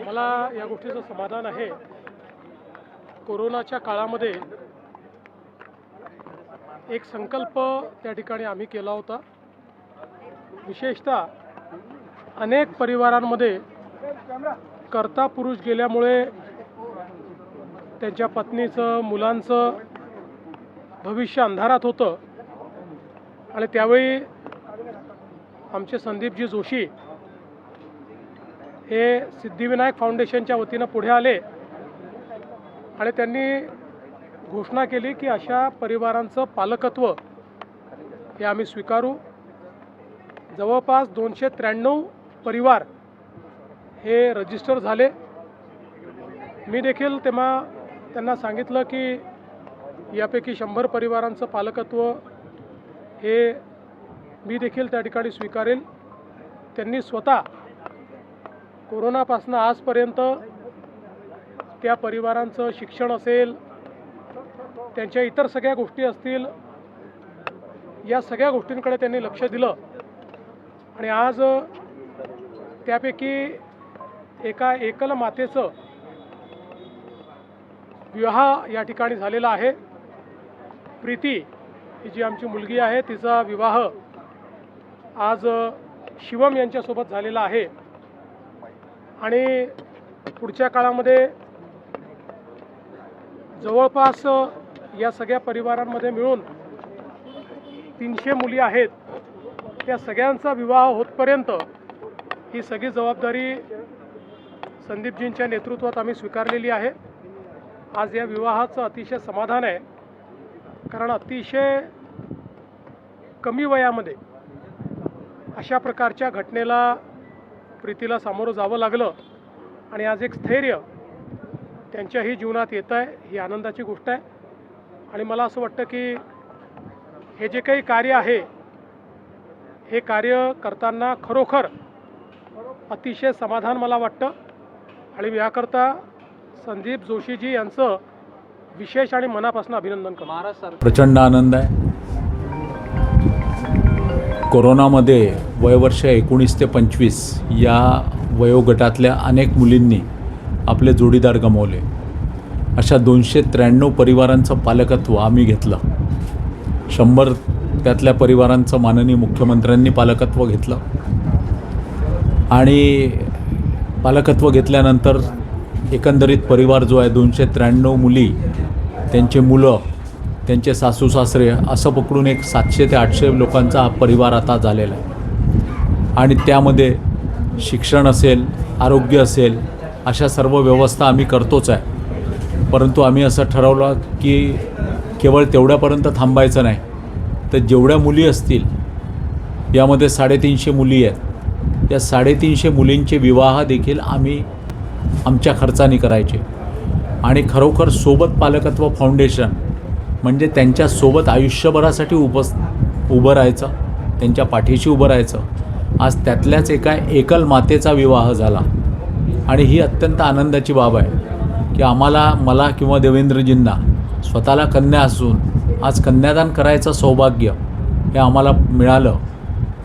मला या गोष्टीचं समाधान आहे। कोरोनाच्या काळामध्ये एक संकल्प त्या ठिकाणी आम्ही केला होता। विशेषतः अनेक परिवारांमध्ये कर्ता पुरुष गेल्यामुळे त्यांच्या पत्नीचं मुलांचं भविष्य अंधारात होतं आणि त्यावेळी आमचे संदीपजी जोशी हे सिद्धिविनायक फाउंडेशनच्या वतीनं पुढे आले आणि त्यांनी घोषणा केली की अशा परिवारांचं पालकत्व हे आम्ही स्वीकारू। जवळपास 293 परिवार हे रजिस्टर झाले। मी देखील तेव्हा त्यांना सांगितलं की यापैकी 100 परिवारांचं पालकत्व हे मी देखील त्या ठिकाणी स्वीकारेल। त्यांनी स्वतः कोरोनापासून आजपर्यंत त्या परिवारांचं शिक्षण असेल, त्यांच्या इतर सगळ्या गोष्टी असतील, या सगळ्या गोष्टींकडे त्यांनी लक्ष दिलं आणि आज त्यापैकी एका एकल मातेचं विवाह या ठिकाणी झालेला आहे। प्रीती ही जी आमची मुलगी आहे तिचा विवाह आज शिवम यांच्यासोबत झालेला आहे आणि पुढच्या काळामध्ये जवळपास या सगळ्या परिवारांमध्ये मिळून 300 मुली आहेत। त्या सगळ्यांचा विवाह होतपर्यंत ही सगळी जबाबदारी संदीपजींच्या नेतृत्वात आम्ही स्वीकारलेली आहे। आज या विवाहाचं अतिशय समाधान आहे, कारण अतिशय कमी वयामध्ये अशा प्रकारच्या घटनेला प्रीतीला सामोरं जावं लागलं आणि आज एक स्थैर्य त्यांच्याही जीवनात येत आहे, ही आनंदाची गोष्ट आहे। आणि मला असं वाटतं की हे जे काही कार्य आहे हे कार्य करताना खरोखर अतिशय समाधान मला वाटतं आणि याकरता संदीप जोशीजी यांचं विशेष आणि मनापासून अभिनंदन करतो। महाराष्ट्र प्रचंड आनंद आहे। कोरोनामध्ये वयवर्ष 19 ते 25 या वयोगटातल्या अनेक मुलींनी आपले जोडीदार गमावले। अशा 293 परिवारांचं पालकत्व आम्ही घेतलं। 100 त्यातल्या परिवारांचं माननीय मुख्यमंत्र्यांनी पालकत्व घेतलं आणि पालकत्व घेतल्यानंतर एकंदरीत परिवार जो आहे 293 मुली, त्यांचे मुलं, त्यांचे सासू सासरे असं पकडून एक 700 ते 800 लोकांचा हा परिवार आता झालेला आहे आणि त्यामध्ये शिक्षण असेल, आरोग्य असेल, अशा सर्व व्यवस्था आम्ही करतोच आहे। परंतु आम्ही असं ठरवलं की केवळ तेवढ्यापर्यंत थांबायचं नाही, तर जेवढ्या मुली असतील यामध्ये 350 मुली आहेत, या 350 मुलींचे विवाह देखील आम्ही आमच्या खर्चाने करायचे आणि खरोखर सोबत पालकत्व फाउंडेशन म्हणजे त्यांच्यासोबत आयुष्यभरासाठी उभं राहायचं, त्यांच्या पाठीशी उभं राहायचं। आज त्यातल्याच एका एकल मातेचा विवाह झाला आणि ही अत्यंत आनंदाची बाब आहे की मला किंवा देवेंद्रजींना स्वतःला कन्या असून आज कन्यादान करायचं सौभाग्य हे आम्हाला मिळालं।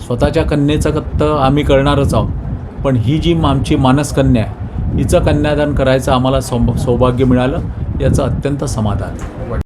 स्वतःच्या कन्येचं तर आम्ही करणारच आहोत, पण ही जी आमची मानसकन्या आहे हिचं कन्यादान करायचं आम्हाला सौभाग्य मिळालं, याचं अत्यंत समाधान आहे।